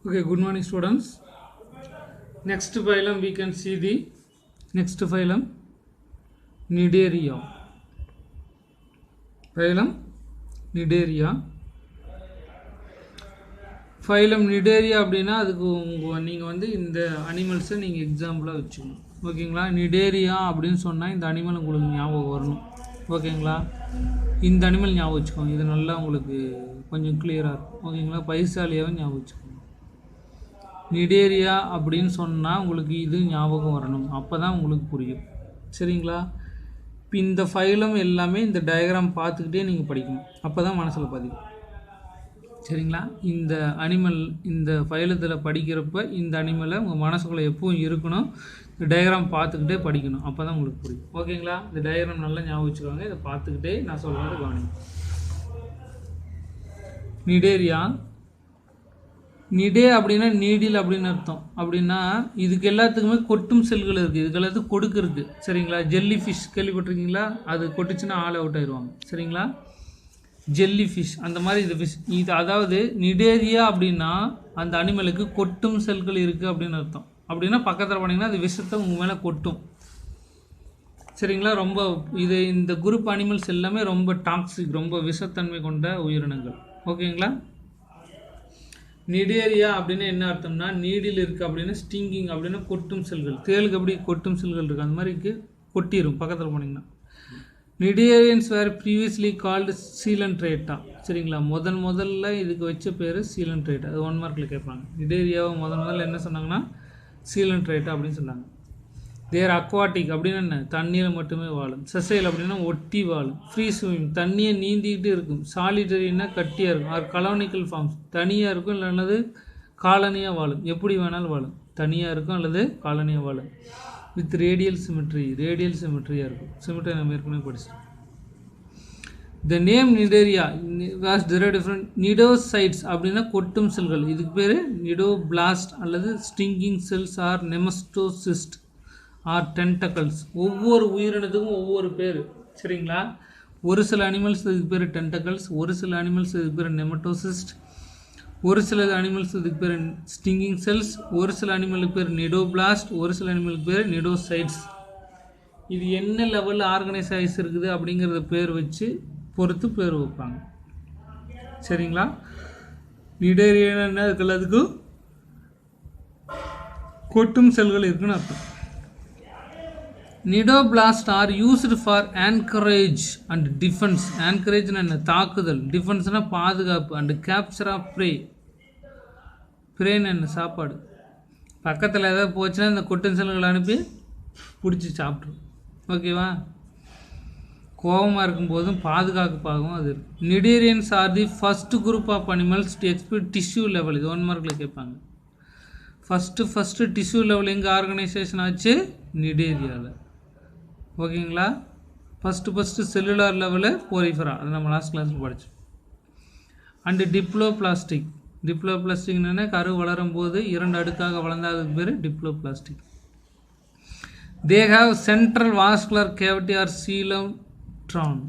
Okay, good morning students. Next phylum we can see the next phylum Cnidaria. Phylum Cnidaria. Phylum Cnidaria அப்படினா அதுக்கு நீங்க வந்து இந்த அனிமல்ஸை நீங்க எக்ஸாம்பிளா வச்சுக்கணும். ஓகேங்களா? Cnidaria அப்படினு சொன்னா இந்த அனிமல் உங்களுக்கு ஞாபகம் வரணும். ஓகேங்களா? இந்த அனிமல் ஞாபகம் வச்சுக்கோங்க. இது நல்லா உங்களுக்கு கொஞ்சம் கிளியரா இருக்கும். ஓகேங்களா? பைசாலியாவை ஞாபகம் வச்சுக்கோங்க. Cnidaria அப்படின்னு சொன்னால் உங்களுக்கு இது ஞாபகம் வரணும். அப்போ தான் உங்களுக்கு புரியும். சரிங்களா? இப்போ இந்த ஃபைலம் எல்லாமே இந்த டயக்ராம் பார்த்துக்கிட்டே நீங்கள் படிக்கணும். அப்போ தான் மனசில் பதியும். சரிங்களா? இந்த அனிமல் இந்த ஃபைலத்தில் படிக்கிறப்ப இந்த அனிமலை உங்கள் மனசுக்குள்ளே எப்பவும் இருக்கணும். இந்த டயக்ராம் பார்த்துக்கிட்டே படிக்கணும். அப்போ தான் உங்களுக்கு புரியும். ஓகேங்களா? இந்த டயக்ராம் நல்லா ஞாபகம் வச்சுக்கோங்க. இதை பார்த்துக்கிட்டே நான் சொல்கிறது கவனிங்க. Cnidaria நிடே அப்படின்னா நீடில் அப்படின்னு அர்த்தம். அப்படின்னா இதுக்கு எல்லாத்துக்குமே கொட்டும் செல்கள் இருக்குது. இதுக்கு எல்லாத்துக்கும் கொடுக்கு இருக்குது. சரிங்களா? ஜெல்லி ஃபிஷ் கேள்விப்பட்டிருக்கீங்களா? அது கொட்டுச்சுன்னா ஆல் அவுட் ஆயிடுவாங்க. சரிங்களா? ஜெல்லி ஃபிஷ் அந்த மாதிரி இது ஃபிஷ் இது. அதாவது நிடேரியா அப்படின்னா அந்த அனிமலுக்கு கொட்டும் செல்கள் இருக்குது அப்படின்னு அர்த்தம். அப்படின்னா பக்கத்தில் போனீங்கன்னா அது விஷத்தை உங்கள் மேலே கொட்டும். சரிங்களா? ரொம்ப இது இந்த குரூப் அனிமல்ஸ் எல்லாமே ரொம்ப டாக்ஸிக், ரொம்ப விஷத்தன்மை கொண்ட உயிரினங்கள். ஓகேங்களா? Cnidaria அப்படின்னா என்ன அர்த்தம்னா நீடில் இருக்குது அப்படின்னா ஸ்டிங்கிங் அப்படின்னா கொட்டும் செல்கள். தேளுக்கு எப்படி கொட்டும் செல்கள் இருக்குது அந்த மாதிரிக்கு கொட்டிடும் பக்கத்தில் போனீங்கன்னா. Cnidarians were previously called Coelenterata. சரிங்களா? முதல்ல இதுக்கு வச்ச பேர் Coelenterata. அது 1 மார்க்கில் கேட்பாங்க. Cnidariaவை முதல்ல என்ன சொன்னாங்கன்னா Coelenterata அப்படின்னு சொன்னாங்க. தேர் அக்வாட்டிக் அப்படின்னா என்ன? தண்ணியில் மட்டுமே வாழும். செசைல் அப்படின்னா ஒட்டி வாழும். ஃப்ரீ ஸ்விமிங் தண்ணியை நீந்திக்கிட்டு இருக்கும். சாலிட்டரின்னா கட்டியாக இருக்கும். ஆர் கலோனிக்கல் ஃபார்ம்ஸ் தனியாக இருக்கும் இல்லைன்னது காலனியாக வாழும். எப்படி வேணாலும் வாழும். தனியாக இருக்கும் அல்லது காலனியாக வாழும். வித் ரேடியல் சிமெட்ரியாக இருக்கும். சிமெட்ரி நம்ம ஏற்கனவே படிச்சிட்டோம். The name Cnidaria was derived from cnidocytes அப்படின்னா கொட்டும் செல்கள். இதுக்கு பேர் நிடோபிளாஸ்ட் அல்லது stinging cells or nematocyst or tentacles. ஒவ்வொரு உயிரினத்துக்கும் ஒவ்வொரு பேர். சரிங்களா? ஒரு சில அனிமல்ஸ் இதுக்கு பேர் டென்டக்கல்ஸ், ஒரு சில அனிமல்ஸ் இதுக்கு பேர் நெமட்டோசிஸ்ட், ஒரு சில அனிமல்ஸ் இதுக்கு பேர் ஸ்டிங்கிங் செல்ஸ், ஒரு சில அனிமலுக்கு பேர் நிடோபிளாஸ்ட், ஒரு சில அனிமலுக்கு பேர் நிடோசைட்ஸ். இது என்ன லெவலில் ஆர்கனைஸ் ஆகிஸ் இருக்குது அப்படிங்கிறத பேர் வச்சு பொறுத்து பேர் வைப்பாங்க. சரிங்களா? Cnidaria என்ன அதுக்கு எல்லாத்துக்கும் கொட்டும் செல்கள் இருக்குன்னு அர்த்தம். Nidoblasts are used for anchorage and defense. Anchorage என்ன? தாக்குதல். டிஃபென்ஸ்னா பாதுகாப்பு. And capture of prey. ப்ரேன்னு என்ன? சாப்பாடு. பக்கத்தில் ஏதாவது போச்சுன்னா இந்த கொட்டும் செல்கள் அனுப்பி பிடிச்சி சாப்பிட்ரும். ஓகேவா? கோபமாக இருக்கும்போதும் பாதுகாப்பாகவும் அது இருக்குது. Cnidarians are the first group of animals to exploit tissue level. இது 1 மார்க்கில் கேட்பாங்க. ஃபஸ்ட்டு டிஷ்யூ லெவல் எங்கே ஆர்கனைசேஷன் ஆச்சு? Cnidariaவில். ஓகேங்களா? ஃபஸ்ட்டு செல்லுலார் லெவலில் போரிஃபரா. அது நம்ம லாஸ்ட் கிளாஸில் படித்தோம். அண்டு டிப்ளோபிளாஸ்டிக்னா கரு வளரும் போது 2 அடுக்காக வளர்ந்தால் அதுக்கு பேர் diploblastic. They have central vascular cavity or coelenteron.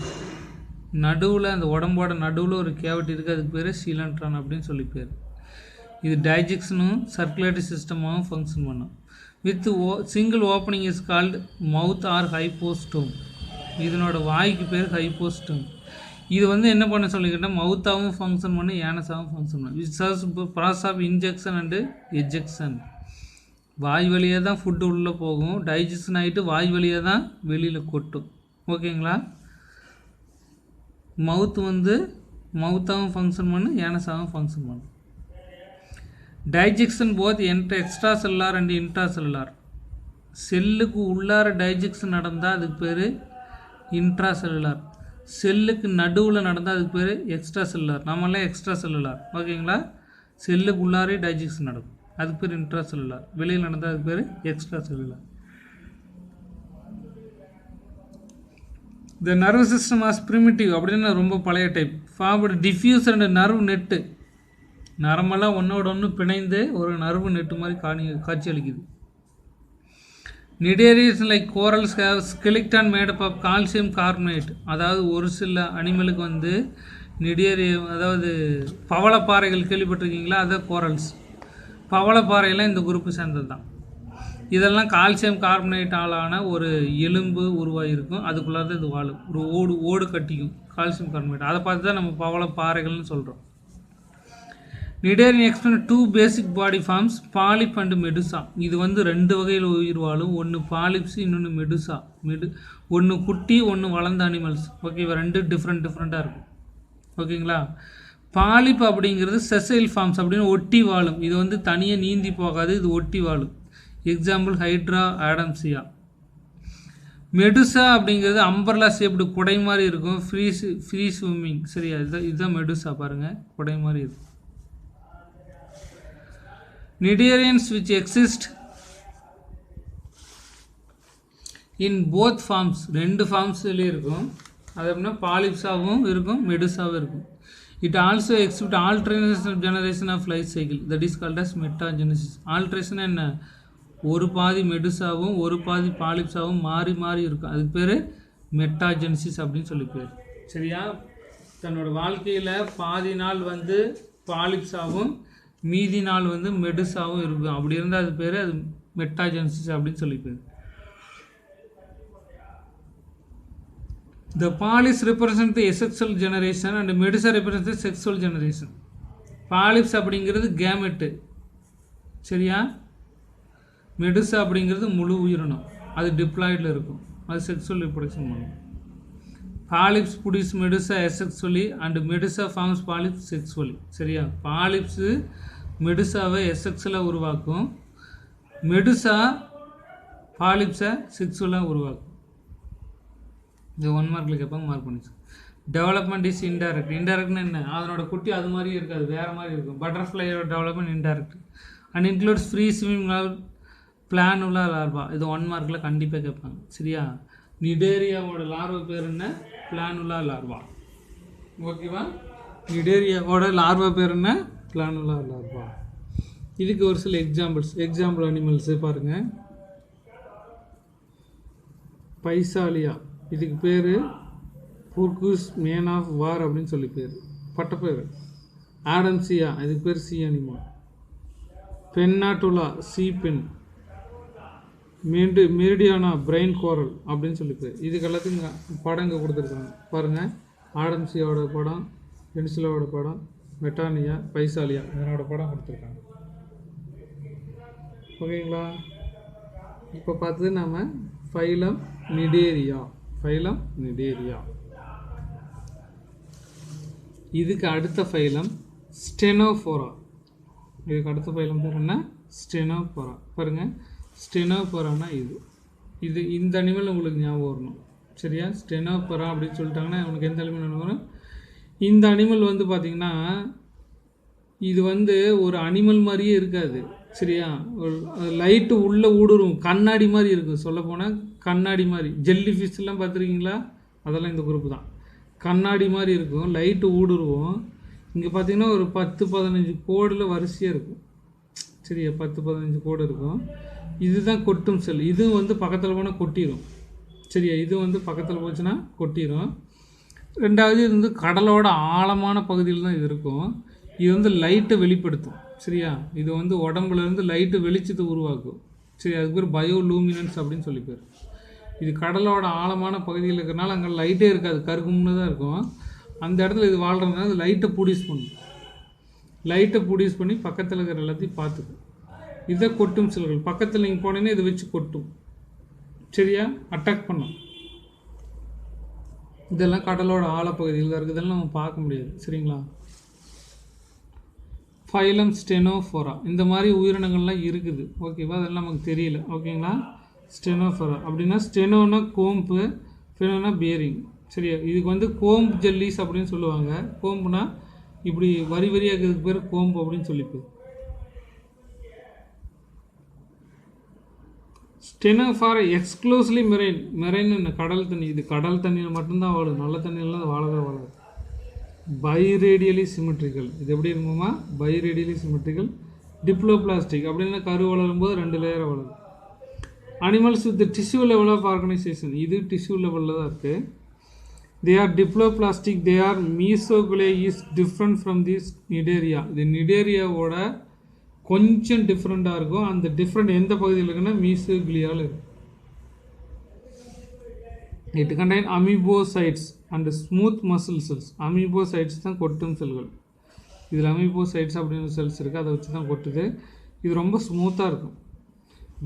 நடுவில் அந்த உடம்போட நடுவில் ஒரு கேவிட்டி இருக்குது. அதுக்கு பேர் சீலன்ட்ரான் அப்படின்னு சொல்லி பேர். இது டைஜெக்ஷனும் சர்க்குலேட்டரி சிஸ்டமாகவும் ஃபங்க்ஷன் பண்ணும். With single opening is called mouth or hypostome. இதனோட வாய்க்கு பேர் ஹைப்போஸ்டோம். இது வந்து என்ன பண்ண சொல்லிக்கிட்டால் மவுத்தாகவும் ஃபங்க்ஷன் பண்ணும், ஏனஸாகவும் ஃபங்க்ஷன் பண்ணும். Which serves process of ingestion and egestion. வாய் வழியாக தான் ஃபுட்டு உள்ளே போகும். டைஜஷன் ஆகிட்டு வாய் வழியாக தான் வெளியில் கொட்டும். ஓகேங்களா? மவுத் வந்து மவுத்தாகவும் ஃபங்க்ஷன் பண்ணும், ஏனஸாகவும் ஃபங்க்ஷன் பண்ணும். Digestion both extra cellular and intra cellular. செல்லுக்கு உள்ளார டைஜெக்ஷன் நடந்தால் அதுக்கு பேர் இன்ட்ரா செல்லுலார். செல்லுக்கு நடுவில் நடந்தால் அதுக்கு பேர் எக்ஸ்ட்ரா செல்லுலார். நம்மளாம் எக்ஸ்ட்ரா செல்லுலார். ஓகேங்களா? செல்லுக்கு உள்ளாரே டைஜெக்ஷன் நடக்கும். அதுக்கு பேர் இன்ட்ரா செல்லுலார். வெளியில் நடந்தால் அதுக்கு பேர் extra cellular. The nerve system as primitive அப்படின்னா ரொம்ப பழைய type. Forward diffuse and nerve net. நரம்பெல்லாம் ஒன்றோட ஒன்று பிணைந்து ஒரு நர்வு நெட்டு மாதிரி காட்சி அளிக்குது. Cnidarians like corals have skeleton made up of calcium carbonate. அதாவது ஒரு சில அனிமலுக்கு Cnidaria அதாவது பவளப்பாறைகள் கேள்விப்பட்டிருக்கீங்களா? அது கோரல்ஸ். பவளப்பாறையெல்லாம் இந்த குரூப்பு சேர்ந்தது தான். இதெல்லாம் கால்சியம் கார்பனேட்டாலான ஒரு எலும்பு உருவாகிருக்கும், அதுக்குள்ளார இது வாழும். ஒரு ஓடு கட்டிக்கும் கால்சியம் கார்பனேட். அதை பார்த்து தான் நம்ம பவளப்பாறைகள்னு சொல்கிறோம். Cnidarian explain 2 basic body forms, polyp and medusa. இது வந்து 2 வகையில் உயிர் வாழும். ஒன்று பாலிப்ஸ், இன்னொன்று மெடுசா. ஒன்று குட்டி, ஒன்று வளர்ந்த அனிமல்ஸ். ஓகேவா? 2 டிஃப்ரெண்ட்டாக இருக்கும். ஓகேங்களா? பாலிப் அப்படிங்கிறது செசைல் ஃபார்ம்ஸ் அப்படின்னு ஒட்டி வாழும். இது வந்து தனியாக நீந்தி போகாது, இது ஒட்டி வாழும். Example hydra, ஆடம்சியா. மெடுசா அப்படிங்கிறது அம்பர்லா ஷேப்டு குடை மாதிரி இருக்கும், ஃப்ரீ ஸ்விம்மிங். சரியா? இதுதான் மெடுசா. பாருங்கள், குடை மாதிரி இருக்கும். Cnidarians which exist in both forms, 2 ஃபார்ம்ஸ்லேயே இருக்கும். அது அப்படின்னா பாலிப்ஸாகவும் இருக்கும், மெடுசாவும் இருக்கும். It also exhibit alternate generation of life cycle, that is called as metagenesis. Alteration என்ன? ஒரு பாதி மெடுசாவும் ஒரு பாதி பாலிப்ஸாவும் மாறி மாறி இருக்கும். அதுக்கு பேர் மெட்டாஜெனிசிஸ் அப்படின்னு சொல்லி பேர். சரியா? தன்னோட வாழ்க்கையில் பாதி நாள் வந்து பாலிப்ஸாவும் மீதி நாள் வந்து மெடுசாவும் இருக்கும். அப்படி இருந்தால் அது பேர் அது மெட்டாஜெனிசிஸ் அப்படின்னு சொல்லி பேர். The polyps represent the asexual generation and medusa represents the sexual generation. Polyps அப்படிங்கிறது கேமெட்டு. சரியா? மெடுசா அப்படிங்கிறது முழு உயிரினம், அது டிப்ளாய்டில் இருக்கும், அது செக்ஸுவல் ரிப்ரொடக்ஷன் பண்ணும். Polyps buds medusa asexually and medusa forms polyps sexually. சரியா? பாலிப்ஸு மெடுசாவை எசெக்சுவலாக உருவாக்கும், மெடுசா பாலிப்ஸை செக்ஸுவலாக உருவாக்கும். இது 1 மார்க்கில் கேட்பாங்க, மார்க் பண்ணிச்சு. Development is indirect. இன்டைரக்ட்னு என்ன? அதனோட குட்டி அது மாதிரியே இருக்காது, வேறு மாதிரி இருக்கும். பட்டர்ஃப்ளையோட development indirect and includes free swimming planula larva. இது 1 மார்க்கில் கண்டிப்பாக கேட்பாங்க. சரியா? நிடேரியாவோட லார்வா பேர் என்ன? Planula larva. ஓகேவா? நிடேரியாவோட லார்வா பேர் என்ன? Planula larva. இதுக்கு ஒரு சில எக்ஸாம்பிள் அனிமல்ஸு பாருங்கள். பைசாலியா, இதுக்கு பேர் புர்குஸ் மேன் ஆஃப் வார் அப்படின்னு சொல்லி பேர், பட்டப்பேர். ஆடம்சியா, இதுக்கு பேர் sea animal. Pennatula, sea pen. மெரிடியானா, பிரெயின் கோரல் அப்படின்னு சொல்லி பேர். இதுக்கு எல்லாத்துக்கும் படம் இங்கே கொடுத்துருக்காங்க பாருங்கள். ஆடம்சியாவோட படம், பென்சிலாவோட படம், மெட்டானியா, பைசாலியா இதனோட படம் கொடுத்துருக்காங்க. ஓகேங்களா? இப்போ பார்த்தது நம்ம ஃபைலம் நிடேரியா. இதுக்கு அடுத்த ஃபைலம் ஸ்டெனோஃபோரா. இதுக்கு அடுத்த ஃபைலம் பேர் என்ன? ஸ்டெனோஃபோரா. பாருங்கள், ஸ்டெனோஃபோரானா இது இந்த அனிமல் உங்களுக்கு ஞாபகம் வரணும். சரியா? ஸ்டெனோஃபோரா அப்படின்னு சொல்லிட்டாங்கன்னா உனக்கு எந்த அனிமல் ஞாபகம் வரும்? இந்த அனிமல் வந்து பார்த்திங்கன்னா இது வந்து ஒரு அனிமல் மாதிரியே இருக்காது. சரியா? ஒரு லைட்டு உள்ளே ஊடுருவும், கண்ணாடி மாதிரி இருக்கும். சொல்லப்போனால் கண்ணாடி மாதிரி. ஜெல்லி ஃபிஷ்லாம் பார்த்துருக்கீங்களா? அதெல்லாம் இந்த குரூப்பு தான். கண்ணாடி மாதிரி இருக்கும், லைட்டு ஊடுருவோம். இங்கே பார்த்திங்கன்னா ஒரு 10-15 கோடில் வரிசையாக இருக்கும். சரியா? 10-15 கோடு இருக்கும். இதுதான் கொட்டும் செல். இது வந்து பக்கத்தில் போனால் கொட்டிடும். சரியா? இது வந்து பக்கத்தில் போச்சுன்னா கொட்டிடும். ரெண்டாவது, இது வந்து கடலோட ஆழமான பகுதியில் தான் இது இருக்கும். இது வந்து லைட்டை வெளிப்படுத்தும். சரியா? இது வந்து உடம்புலேருந்து லைட்டு வெளிச்சத்தை உருவாக்கும். சரி, அதுக்கு பேர் பயோலூமினன்ஸ் அப்படின்னு சொல்லி பேர். இது கடலோட ஆழமான பகுதியில் இருக்கிறனால அங்கே லைட்டே இருக்காது, கருகும்னு தான் இருக்கும். அந்த இடத்துல இது வாழ்கிறதுனால அது லைட்டை ப்ரொடியூஸ் பண்ணி பக்கத்தில் இருக்கிற எல்லாத்தையும் பார்த்துக்கும். இதை கொட்டும் செல்கள். பக்கத்தில் நீங்கள் போனீங்கன்னா இதை வச்சு கொட்டும். சரியா? அட்டாக் பண்ணும். இதெல்லாம் கடலோட ஆழப்பகுதியில் தான் இருக்குது, இதெல்லாம் நம்ம பார்க்க முடியாது. சரிங்களா? ஃபைலம் ஸ்டெனோஃபோரா, இந்த மாதிரி உயிரினங்கள்லாம் இருக்குது. ஓகேவா? அதெல்லாம் நமக்கு தெரியல. ஓகேங்களா? ஸ்டெனோஃபோரா அப்படின்னா, ஸ்டெனோனா கோம்பு, ஃபெனோனா பியரிங். சரியா? இதுக்கு வந்து கோம்பு ஜெல்லிஸ் அப்படின்னு சொல்லுவாங்க. கோம்புனா இப்படி வரி வரியாக இருக்கிறதுக்கு பேர் கோம்பு அப்படின்னு சொல்லிப்பேர். ஸ்டெனோஃபோரா எக்ஸ்க்ளூசிவ்லி மெரைன் என்ன? கடல் தண்ணி. இது கடல் தண்ணியில் மட்டும்தான் வாழும், நல்ல தண்ணியெல்லாம் வாழாது. பைரேடியலி சிமெட்ரிக்கல். இது எப்படி இருக்குமா? பைரேடியலி சிமெட்ரிக்கல். டிப்ளோபிளாஸ்டிக் அப்படின்னா கரு வளரும்போது 2 லேயராக வளரும். Animals with tissue level of organisation. இது டிஷ்யூ லெவலில் தான் இருக்குது. They are diploblastic. They are mesoglea is different from this Cnidaria. இது நிடேரியாவோட கொஞ்சம் டிஃப்ரெண்ட்டாக இருக்கும். அந்த டிஃப்ரெண்ட் எந்த பகுதியில் இருக்குன்னா மீசோகிலியாவில் இருக்கும். It contain amoebocytes and smooth muscle cells. Amoebocytes தான் கொட்டும் செல்கள். இதில் அமீபோசைட்ஸ் அப்படின்னு செல்ஸ் இருக்குது, அதை வச்சு தான் கொட்டுது. இது ரொம்ப ஸ்மூத்தாக இருக்கும்.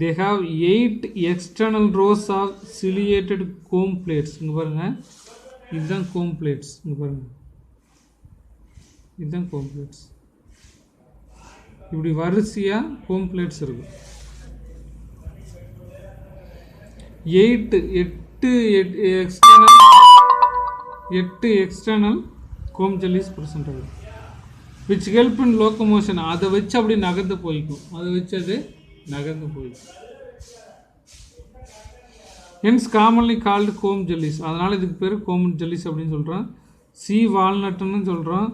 They have 8 external rows of ciliated comb plates. இங்கே பாருங்கள், இதுதான் கோம் பிளேட்ஸ். இங்கே பாருங்கள், இதுதான் கோம் பிளேட்ஸ். இப்படி வரிசையாக கோம் பிளேட்ஸ் இருக்கும். 8 எக்ஸ்டர்னல் கோம் ஜெல்லிஸ் ப்ரெசென்ட் ஆகும், விச் ஹெல்ப் இன் லோக்கமோஷன். அதை வச்சு அப்படி நகர்ந்து போய்க்கும், அதை வச்சு அது நகர்ந்து போய்க்கும். Hence commonly called comb jellies. அதனால் இதுக்கு பேர் கோம் ஜெல்லிஸ் அப்படின்னு சொல்கிறோம். சி வால்நட்டுன்னு சொல்கிறோம்.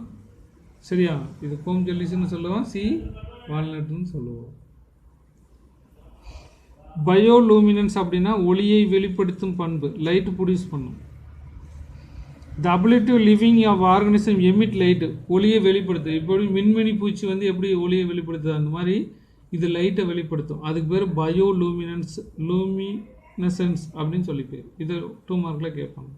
சரியா, இது கோம் ஜெல்லிஸ்ன்னு சொல்லுவோம், சி வால்நட்டுன்னு சொல்லுவோம். பயோலூமினன்ஸ் அப்படின்னா ஒளியை வெளிப்படுத்தும் பண்பு, லைட் ப்ரொடியூஸ் பண்ணும். The ability living of organism emit light, ஒளியை வெளிப்படுத்தும். இப்போ மின்மினி பூச்சி வந்து எப்படி ஒளியை வெளிப்படுத்துது, அந்த மாதிரி இது லைட்டை வெளிப்படுத்தும். அதுக்கு பேர் லூமினசன்ஸ் அப்படின்னு சொல்லி பேர். இது 2 மார்க்கில் கேட்பாங்க.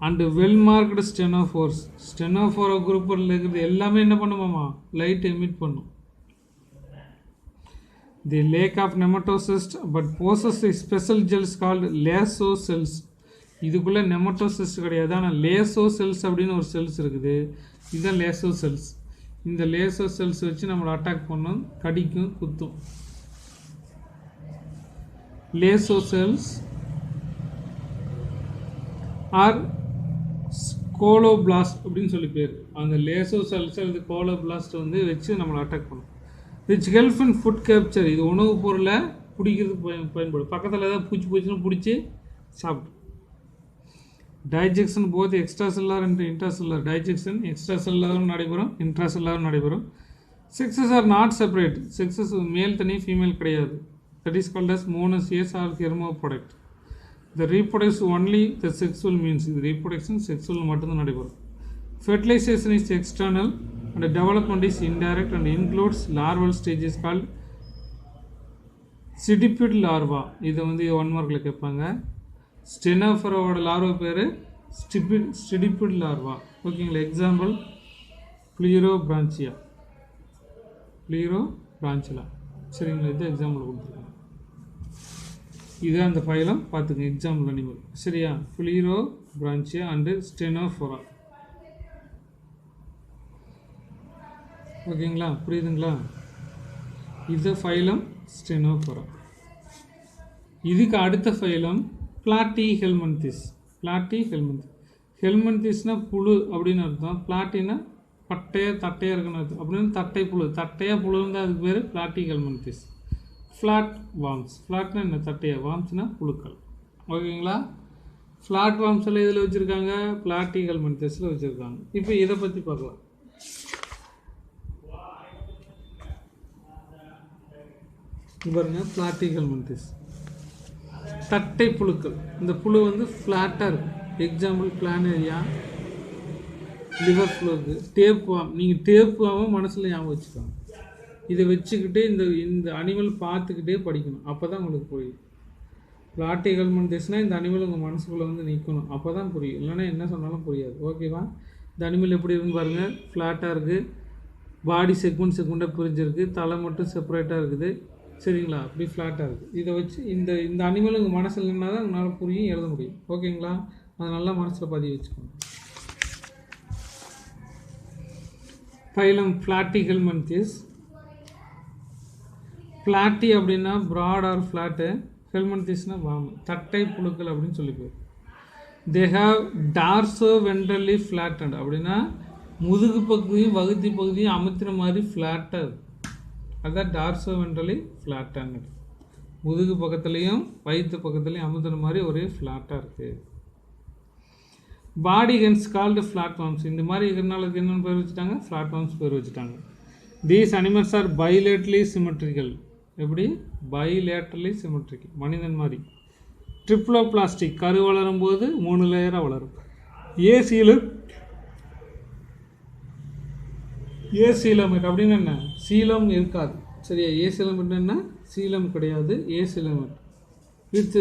And well marked ctenophores. Ctenophora குரூப்பில் இருக்கிறது எல்லாமே என்ன பண்ணுமாமா, லைட் எமிட் பண்ணும். The lack of nematocyst but possess special cells called lasso cells. இதுக்குள்ளே நெமட்டோசிஸ்ட் கிடையாது, ஆனால் லேசோ செல்ஸ் அப்படின்னு ஒரு செல்ஸ் இருக்குது. இதுதான் லேசோ செல்ஸ். இந்த லேசோ செல்ஸ் வச்சு நம்மளை அட்டாக் பண்ணும், கடிக்கும், குத்தும். லேசோ செல்ஸ் ஆர் கோலோபிளாஸ்ட் அப்படின்னு சொல்லி பேர். அந்த லேசோ செல்ஸ் அல்லது கோலோபிளாஸ்ட் வந்து வச்சு நம்மளை அட்டாக் பண்ணும். Which help in food capture. இது உணவுப் பொருளை பிடிக்கிறதுக்கு பயன்படும். பக்கத்தில் ஏதாவது பூச்சின்னு பிடிச்சி சாப்பிடும். Digestion both extra cellular and intra cellular. Digestion extra செல்லாரும் நடைபெறும், இன்ட்ரா செல்லாரும் நடைபெறும். Sexes are not separate. Sexes male தனி ஃபீமேல் கிடையாது. That is called as monoecious or hermaphrodite. They reproduce only the sexual means. இது ரீப்ரொடக்ஷன் செக்ஸுவல் மட்டும்தான் நடைபெறும். Fertilisation is external and development is indirect and includes larval stages called stipid larva. இது வந்து 1 மார்க்கில் கேட்பாங்க. ஸ்டெனோஃபோரோட larva பேர் ஸ்டிடிபிட் larva. ஓகேங்களா. Example ப்ளீரோபிரான்சியா, சரிங்களா. இது எக்ஸாம்பிள் கொடுத்துருக்காங்க. இது அந்த ஃபைலம் பார்த்துங்க, எக்ஸாம்பிள் அனிமல். சரியா, ப்ளீரோபிரான்சியா அண்டு ஸ்டெனோஃபோரா. ஓகேங்களா, புரியுதுங்களா. இது ஃபைலம் ஸ்டெனோஃபோரா. இதுக்கு அடுத்த ஃபைலம் பிளாட்டி ஹெல்மந்திஸ். ஹெல்மந்திஸ்னால் புழு அப்படின்னு அர்த்தம். பிளாட்டினா தட்டையாக இருக்குன்னு அர்த்தம். அப்படின்னு தட்டை புழு, தட்டையாக புழு இருந்தால் அதுக்கு பேர் பிளாட்டி ஹெல்மந்திஸ். Flat worms. ஃப்ளாட்னா என்ன, தட்டையாக. வார்ம்ஸ்னா புழுக்கள். ஓகேங்களா. ஃப்ளாட் வார்ம்ஸ் எல்லாம் இதில் வச்சுருக்காங்க, பிளாட்டி ஹெல்மந்திஸில் வச்சுருக்காங்க. இப்போ இதை பற்றி பார்க்கலாம். பாருங்க, பிளாட்டி ஹெல்மந்திஸ் தட்டை புழுக்கள். இந்த புழு வந்து ஃப்ளாட்டாக இருக்கும். எக்ஸாம்பிள் பிளானேரியா, லிவர் ஃப்ளோக்கு, டேப் வாம். நீங்கள் டேப் வாமும் மனசில் ஞாபகம் வச்சுக்கோங்க. இதை வச்சுக்கிட்டே இந்த அனிமல் பார்த்துக்கிட்டே படிக்கணும், அப்போ தான் உங்களுக்கு புரியும். பிளாட்டி ஹெல்மந்திஸ்னால் இந்த அனிமல் உங்கள் மனசுக்குள்ளே வந்து நிற்கணும், அப்போ தான் புரியும். இல்லைன்னா என்ன சொன்னாலும் புரியாது. ஓகேவா. இந்த அனிமல் எப்படி இருக்குன்னு பாருங்கள். ஃப்ளாட்டாக இருக்குது, பாடி செக்மெண்ட்டாக பிரிஞ்சிருக்கு, தலை மட்டும் செப்பரேட்டாக இருக்குது. சரிங்களா, அப்படி ஃப்ளாட்டாக இருக்குது. இதை வச்சு இந்த அனிமல் உங்கள் மனசில் இருந்தால் தான் உங்களால் புரியும், எழுத முடியும். ஓகேங்களா. அதை நல்லா மனசில் பதிவு வச்சுக்கோங்க. ஃபைலம் பிளாட்டி ஹெல்மந்திஸ். பிளாட்டி அப்படின்னா ப்ராட் ஆர் ஃப்ளாட்டு, ஹெல்மந்திஸ்னால் வாம், தட்டை புழுக்கள் அப்படின்னு சொல்லி போயிரு. They have torso ventrally flattered. அப்படின்னா முதுகு பகுதியும் வகுத்தி பகுதியும் அமுத்துற மாதிரி ஃப்ளாட்டாக இருக்கும். அதுதான் டார்சோ வென்ட்ரலி ஃப்ளாட்டானது. முதுகு பக்கத்துலேயும் வயிற்று பக்கத்துலேயும் அமுத்துற மாதிரி ஒரே ஃப்ளாட்டாக இருக்குது. Body hence called platforms. இந்த மாதிரி இருக்கிறனால என்னென்னு பேர் வச்சுட்டாங்க, பிளாட்ஃபார்ம்ஸ் பேர் வச்சுட்டாங்க. These animals are bilaterally symmetrical. எப்படி, பைலேட்ரலி சிமெட்ரிக்கல், மனிதன் மாதிரி. ட்ரிப்ளோபிளாஸ்டிக், கரு வளரும் போது 3 லேயராக வளரும். ஏசியில் ஏசிலமெட் அப்படின்னு என்ன, சீலம் இருக்காது. சரியா, ஏசிலமெட் என்ன, சீலம் கிடையாது, acoelomate. With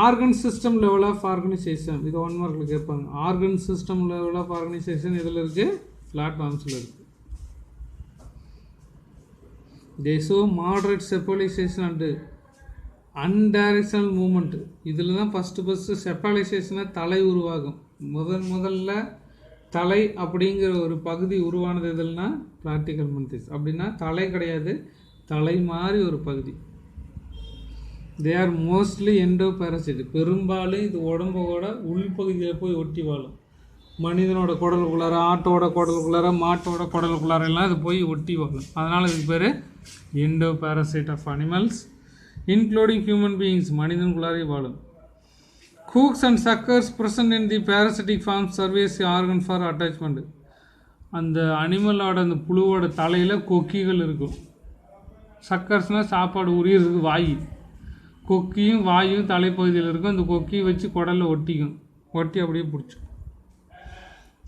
organ system level of organisation, இது 1 மார்க்கில் கேட்பாங்க. Organ system level of organisation இதில் இருக்குது, பிளாட்ஃபார்ம்ஸில் இருக்குது. They show moderate cephalization and undirectional movement. இதில் தான் ஃபஸ்ட்டு செப்பலைசேஷனை தலை உருவாகும். முதல்ல தலை அப்படிங்கிற ஒரு பகுதி உருவானது எதுனா ப்ராக்டிக்கல் மென்டிஸ். அப்படின்னா தலை கிடையாது, தலை மாதிரி ஒரு பகுதி. They are mostly endo parasite. பெரும்பாலும் இது உடம்போட உள்பகுதியில் போய் ஒட்டி வாழும். மனிதனோட குடலுக்குள்ளார, ஆட்டோட குடலுக்குள்ளார, மாட்டோட குடலுக்குள்ளார எல்லாம் இது போய் ஒட்டி வாழும். அதனால் இதுக்கு பேர் endo parasite of animals including human beings. மனிதனுக்குள்ளாரே வாழும். Hooks and suckers present in the parasitic form serves organ for attachment. அந்த அனிமலோட அந்த புழுவோட தலையில் கொக்கிகள் இருக்கும். சக்கர்ஸ்னால் சாப்பாடு உரியறதுக்கு வாய். கொக்கியும் வாயும் தலைப்பகுதியில் இருக்கும். அந்த கொக்கியை வச்சு குடலில் ஒட்டிக்கும், ஒட்டி அப்படியே பிடிச்சிக்கும்.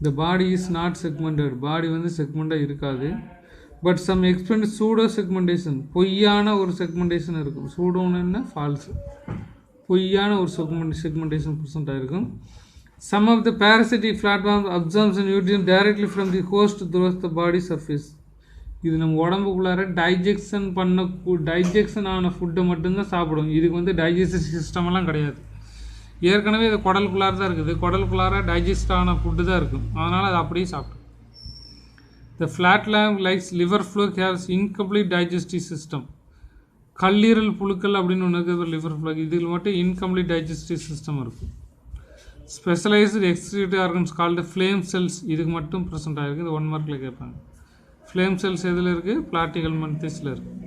The body is not segmented. பாடி வந்து செக்மெண்ட்டாக இருக்காது. But some expend pseudo segmentation, பொய்யான ஒரு செக்மெண்டேஷன் இருக்கும். சூடோன்னு என்ன, ஃபால்ஸு, பொய்யான ஒரு செக்மெண்டேஷன் ப்ரெசென்ட் இருக்கும். Some of the parasitic platforms absorbs nutrients directly from the host through the body surface. இது நம்ம உடம்புக்குள்ளார டைஜெக்ஷன் ஆன ஃபுட்டை மட்டும்தான் சாப்பிடும். இதுக்கு வந்து டைஜஸ்டிவ் சிஸ்டமெல்லாம் கிடையாது. ஏற்கனவே இது குடலுக்குள்ளார தான் இருக்குது. குடலுக்குள்ளார டைஜஸ்ட் ஆன ஃபுட்டு தான் இருக்கும். அதனால் அது அப்படியே சாப்பிடும். The flat lame likes liver fluke haves incomplete digestive system. கல்லீரல் புழுக்கள் அப்படின்னு ஒன்று இருக்குது, லிவர் ஃப்ளூக். இதில் மட்டும் இன்கம்ப்ளீட் டைஜஸ்டிவ் சிஸ்டம் இருக்கும். Specialised excretory organs called flame cells, இதுக்கு மட்டும் ப்ரெசென்ட் ஆகிருக்கு. இது 1 மார்க்கில் கேட்பாங்க. ஃப்ளேம் செல்ஸ் எதில் இருக்குது, பிளாட்டிகல் மென்திஸில் இருக்குது.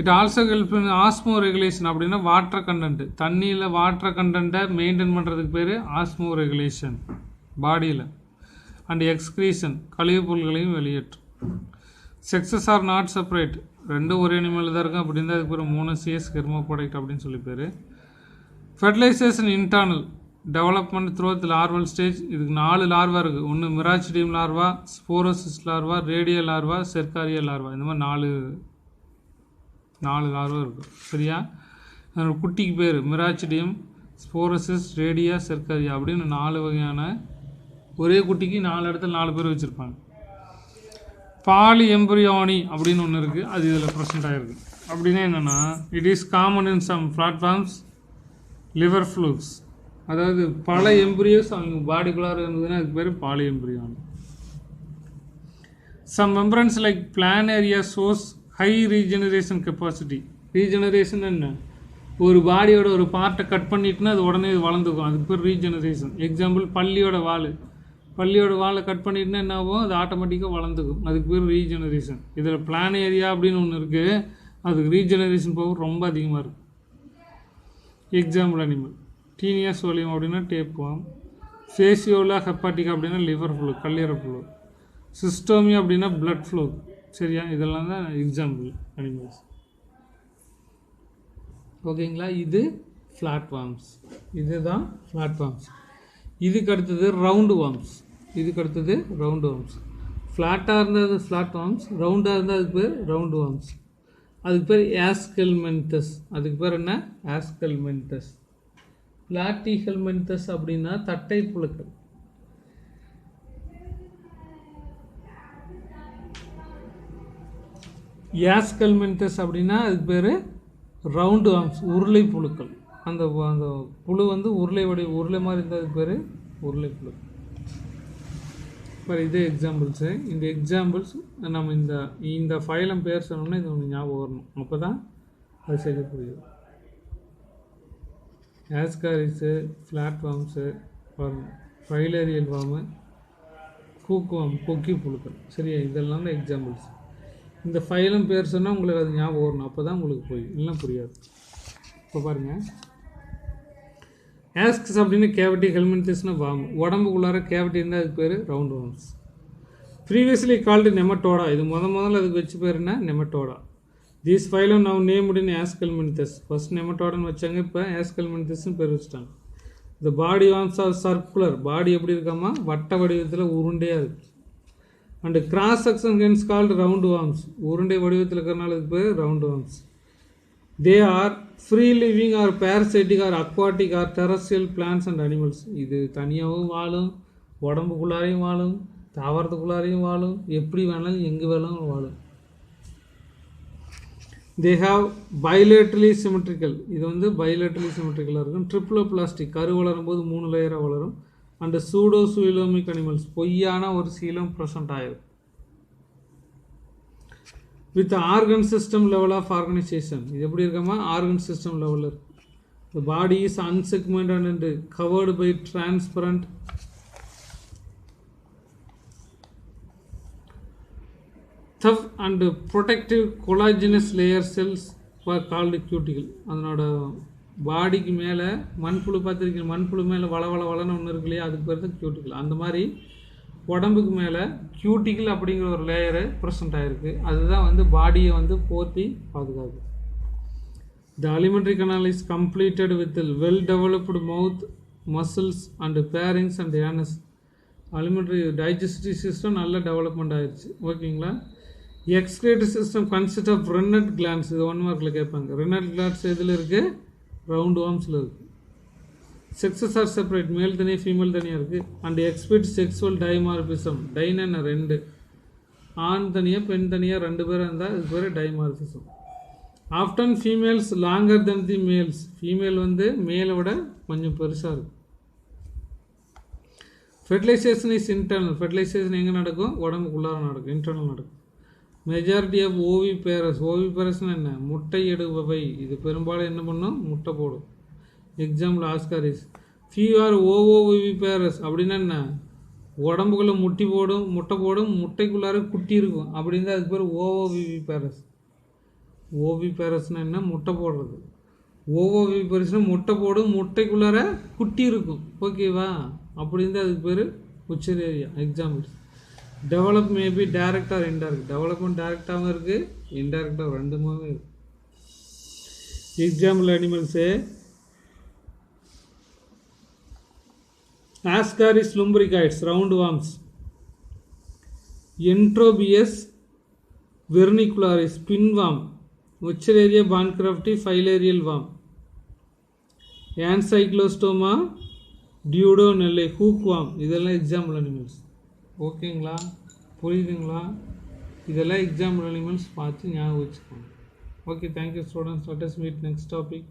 It also help in ஆஸ்மோ regulation. அப்படின்னா வாட்டர் கண்டென்ட், தண்ணியில் வாட்டர் கண்டென்ட்டை மெயின்டைன் பண்ணுறதுக்கு பேர் ஆஸ்மோ ரெகுலேஷன் பாடியில். அண்ட் எக்ஸ்க்ரீஷன், கழிவுப் பொருள்களையும் வெளியேற்றும். செக்ஸஸ் ஆர் நாட் செப்பரேட், ரெண்டும் ஒரே அனிமல் தான் இருக்கும். அப்படின்னு தான் அதுக்கு பேர் மோனோசியஸ் ஹெர்மோப்ரோடைட் அப்படின்னு சொல்லி பேர். Fertilisation internal development through larval stage. இதுக்கு 4 லார்வா இருக்குது. ஒன்று miracidium larva, sporocyst larva, radial larva, cercaria larva. இந்த மாதிரி 4 லார்வா இருக்கும். சரியா, அதோட குட்டிக்கு பேர் மிராச்சிடியம், ஸ்போரோசிஸ், ரேடியா, செர்காரியா அப்படின்னு 4 வகையான, ஒரே குட்டிக்கு 4 இடத்துல 4 பேர் வச்சுருப்பாங்க. பாலி எம்பரியானி அப்படின்னு ஒன்று இருக்குது, அது இதில் ப்ரெசென்ட் ஆகிருக்கு. அப்படின்னா என்னென்னா, it is common in some flatworms liver flukes. அதாவது பல எம்பரியோஸ் அவங்க பாடிக்குள்ளார இருந்ததுன்னா அதுக்கு பேர் poly embryony. Some members like planaria சோர்ஸ் ஹை ரீஜெனரேஷன் கெப்பாசிட்டி. ரீஜெனரேஷன் என்ன, ஒரு பாடியோட ஒரு பார்ட்டை கட் பண்ணிட்டுனா அது உடனே வளர்ந்துக்கும், அதுக்கு பேர் ரீஜெனரேஷன். எக்ஸாம்பிள் பல்லியோட வாழை கட் பண்ணிட்டுனா என்ன ஆகும், அது ஆட்டோமேட்டிக்காக வளர்ந்துக்கும், அதுக்கு பேர் ரீஜெனரேஷன். இதில் பிளானேரியா அப்படின்னு ஒன்று இருக்குது, அதுக்கு ரீஜெனரேஷன் பவர் ரொம்ப அதிகமாக இருக்குது. எக்ஸாம்பிள் அனிமல் டீனியா சோலியம் அப்படின்னா டேப் வாம், ஃபேசியோலா ஹெப்பாட்டிகா அப்படின்னா லிவர் ஃப்ளூ, கல்லீரல் ஃப்ளூ, சிஸ்டோமியா அப்படின்னா பிளட் ஃப்ளூ. சரியா, இதெல்லாம் தான் எக்ஸாம்பிள் அனிமல்ஸ். ஓகேங்களா, இது ஃப்ளாட்வார்ம்ஸ், இதுதான் ஃப்ளாட்வார்ம்ஸ். இதுக்கு அடுத்தது ரவுண்டு வார்ம்ஸ். ஃப்ளாட்டாக இருந்தது ஃப்ளாட்வார்ம்ஸ், ரவுண்டாக இருந்தால் அதுக்கு பேர் ரவுண்டு வார்ம்ஸ். அதுக்கு பேர் ஆஸ்கெல்மென்தஸ். அதுக்கு பேர் என்ன, ஆஸ்கெல்மென்தஸ். பிளாட்டிஹெல்மென்தஸ் அப்படின்னா தட்டை புழுக்கள். ஆஸ்கெல்மென்தஸ் அப்படின்னா அதுக்கு பேர் ரவுண்டு வார்ம்ஸ், உருளை புழுக்கள். அந்த புழு வந்து உருளை மாதிரி இருந்தால் அதுக்கு பேர் உருளை புழு. இப்போ இதே எக்ஸாம்பிள்ஸு. இந்த எக்ஸாம்பிள்ஸ் நம்ம இந்த ஃபைலம் பேர் சொன்னோம்னா இது ஒன்று ஞாபகம் வரணும், அப்போ தான் அது செய்ய புரியும். ஆஸ்காரிஸு, ஃப்ளாட் வார்ம்ஸு, ஃபைலேரியல் வார்மு, கூக்குவாம், கொக்கி புழுக்கள். சரியா, இதெல்லாம் தான் எக்ஸாம்பிள்ஸ். இந்த ஃபைலம் பேர் சொன்னால் உங்களுக்கு அது ஞாபகம் வரணும், அப்போ தான் உங்களுக்கு புரியும், இல்லைன்னா புரியாது. இப்போ பாருங்கள், ஆஸ்கஸ் அப்படின்னு கேவிட்டி, ஹெல்மென்தஸ்னா வார்ம், உடம்புக்குள்ளார கேவிட்டி இருந்தால் அதுக்கு பேர் round worms. Previously called nematoda. இது முதல்ல அதுக்கு வச்சு பேர் என்ன, nematoda. These phylum now named aschelminthes. First நெமட்டோடான்னு வச்சாங்க, இப்போ ஆஸ்கெல்மென்தஸ்ன்னு பேர் வச்சுட்டாங்க. இந்த body worms are circular. Body எப்படி இருக்காமா, வட்ட வடிவத்தில் உருண்டையாக இருக்குது. And cross section hence called round worms. உருண்டை வடிவத்தில் இருக்கிறனால இதுக்கு பேர் round worms. They are free living or parasitic or aquatic R terrestrial plants and animals. இது தனியாகவும் வாழும், உடம்புக்குள்ளாரையும் வாழும், தாவரத்துக்குள்ளாரையும் வாழும், எப்படி வேணாலும் எங்கே வேணாலும் வாழும். They have bilaterally symmetrical. இது வந்து பைலேட்ரலி சிமெட்ரிக்கலாக இருக்கும். ட்ரிப்ளோபிளாஸ்டிக், கரு வளரும் போது 3 லேயராக வளரும். அண்ட் சூடோ சூலோமிக் அனிமல்ஸ், பொய்யான ஒரு சீலம் ப்ரெசன்ட் ஆயிரும். With organ system level of organisation. இது எப்படி இருக்காமா, ஆர்கன் சிஸ்டம் லெவலில் இருக்கு. The body is unsegmented and covered by transparent tough and protective collagenous layer cells were called cuticle. அதனோட பாடிக்கு மேலே மண்புழு பார்த்துருக்கீங்க, மண்புழு மேலே வளன்னு ஒன்று இருக்கு இல்லையா, அதுக்கு பேர் தான் கியூட்டிக்கல். அந்த மாதிரி உடம்புக்கு மேலே கியூட்டிக்கல் அப்படிங்கிற ஒரு லேயரு ப்ரெசென்ட் ஆகிருக்கு. அதுதான் வந்து பாடியை வந்து போற்றி பாதுகாக்குது. The alimentary canal is completed with well developed mouth muscles and pharynx and anus. Alimentary digestive system நல்ல டெவலப்மெண்ட் ஆயிடுச்சு. ஓகேங்களா. Excretory system consist of renette glands. இது 1 மார்க்கில் கேட்பாங்க. ரெனட் கிளான்ஸ் எதில் இருக்குது, ரவுண்ட் வார்ம்ஸில் இருக்குது. செக்ஸஸ் ஆர் செப்பரேட், மேல் தனியாக ஃபீமேல் தனியாக இருக்குது. And exhibit sexual dimorphism. டைனா 2, ஆண் தனியாக பெண் தனியாக 2 பேர் இருந்தால் இது பேர் டைமார்பிசம். ஆஃப்டன் ஃபீமேல்ஸ் லாங்கர் தென் தி மேல்ஸ். ஃபீமேல் வந்து மேலை விட கொஞ்சம் பெருசாக இருக்கும். Fertilisation is internal. ஃபெர்டிலைசேஷன் எங்கே நடக்கும், உடம்புக்குள்ளார நடக்கும், இன்டர்னல் நடக்கும். Majority of ஓவிபேரஸ். ஓவிபேரஸ்னால் என்ன, முட்டை எடுப்பவை. இது பெரும்பாலும் என்ன பண்ணும், முட்டை போடும். Example Ascaris. ஃபியூ ஆர் ஓவிபேரஸ் அப்படின்னா என்ன, உடம்புக்குள்ளே முட்டை போடும், முட்டைக்குள்ளார குட்டி இருக்கும். அப்படின்னு அதுக்கு பேர் ஓவிபேரஸ். ஓவிபேரஸ்னால் என்ன, முட்டை போடுறது. ஓவிபேரஸ்னால் முட்டை போடும், முட்டைக்குள்ளார குட்டி இருக்கும். ஓகேவா, அப்படின்னு அதுக்கு பேர் Wuchereria. Examples. Develop maybe direct or indirect. Development டைரக்டாகவும் இருக்குது, இன்டைரக்டாக ரெண்டுமே இருக்குது. Example animals Ascaris lumbricoides, round worms. Enterobius vermicularis, pin worm. Wuchereria bancrofti, filarial worm. Ancylostoma, duodenale, hook worm. இதெல்லாம் எக்ஸாம்பிள் அனிமல்ஸ். ஓகேங்களா, புரியுதுங்களா? இதெல்லாம் எக்ஸாம்பிள் அனிமல்ஸ் பார்த்து ஞாபகம் வச்சுக்கோங்க. Okay, thank you students. Let us meet next topic.